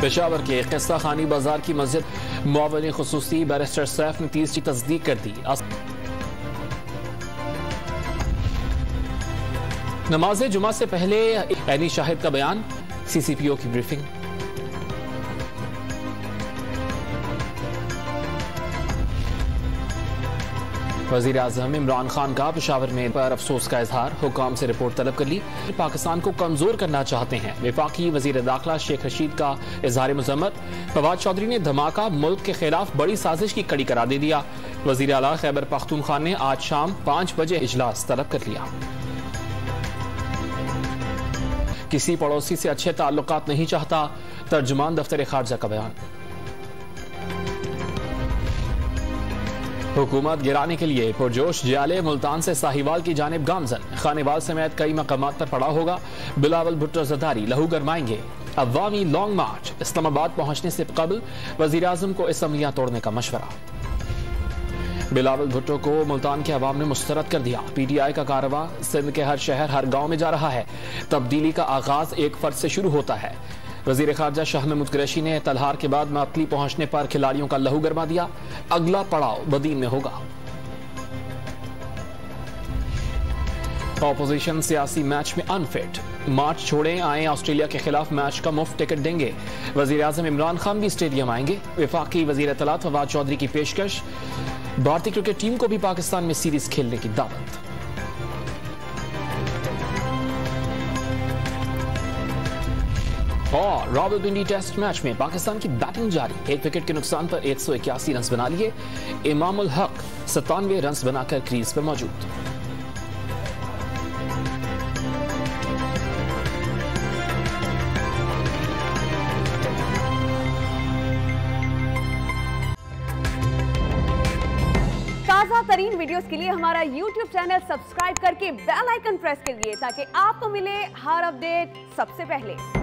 पेशावर के किस्सा खानी बाजार की मस्जिद मुआविन खुसूसी बैरिस्टर सैफ ने 30 की तस्दीक कर दी। नमाज जुमा से पहले ऐनी शाहिद का बयान, CCPO की ब्रीफिंग। वजीर आजम इमरान खान का पेशावर में पर अफसोस का इजहार, हुकाम से रिपोर्ट तलब कर ली। पाकिस्तान को कमजोर करना चाहते हैं। वफाकी वजीर दाखिला शेख रशीद का इजहार मजम्मत। फवाद चौधरी ने धमाका मुल्क के खिलाफ बड़ी साजिश की कड़ी करार दे दिया। वजीर आला खैबर पख्तूनख्वा ने आज शाम 5 बजे इजलास तलब कर लिया। किसी पड़ोसी से अच्छे ताल्लुकात नहीं चाहता, तर्जुमान दफ्तर खारजा का बयान। हुकूमत गिराने के लिए पुरजोश जियाले मुल्तान से साहिवाल की जानिब गामजन। खानेवाल समेत कई मकामात पर पड़ा होगा। बिलावल भुट्टो जरदारी लहू गरमाएंगे। अवामी लॉन्ग मार्च। इस्लामाबाद पहुंचने से कबल वजीर आजम को असम्बलियां तोड़ने का मशवरा। बिलावल भुट्टो को मुल्तान के अवाम ने मुस्तरद कर दिया। PTI का कारवा सिंध के हर शहर हर गांव में जा रहा है। तब्दीली का आगाज एक फर्द से शुरू होता है। वजीर खारजा शाह महमूद कुरैशी ने तलहार के बाद मातली पहुंचने पर खिलाड़ियों का लहू गरमा दिया। अगला पड़ाव बदीन में होगा। ऑपोजिशन सियासी मैच में अनफिट। मार्च छोड़े आए ऑस्ट्रेलिया के खिलाफ मैच का मुफ्त टिकट देंगे। वजीर आजम इमरान खान भी स्टेडियम आएंगे। वफाकी वजीर इत्तलात फवाद चौधरी की पेशकश। भारतीय क्रिकेट टीम को भी पाकिस्तान में सीरीज खेलने की दावत। और रावलपिंडी टेस्ट मैच में पाकिस्तान की बैटिंग जारी। 1 विकेट के नुकसान पर 181 रन बना लिए। इमामुल हक 97 रन बनाकर क्रीज पर मौजूद। ताजा तरीन वीडियोस के लिए हमारा YouTube चैनल सब्सक्राइब करके बेल आइकन प्रेस करिए ताकि आपको मिले हर अपडेट सबसे पहले।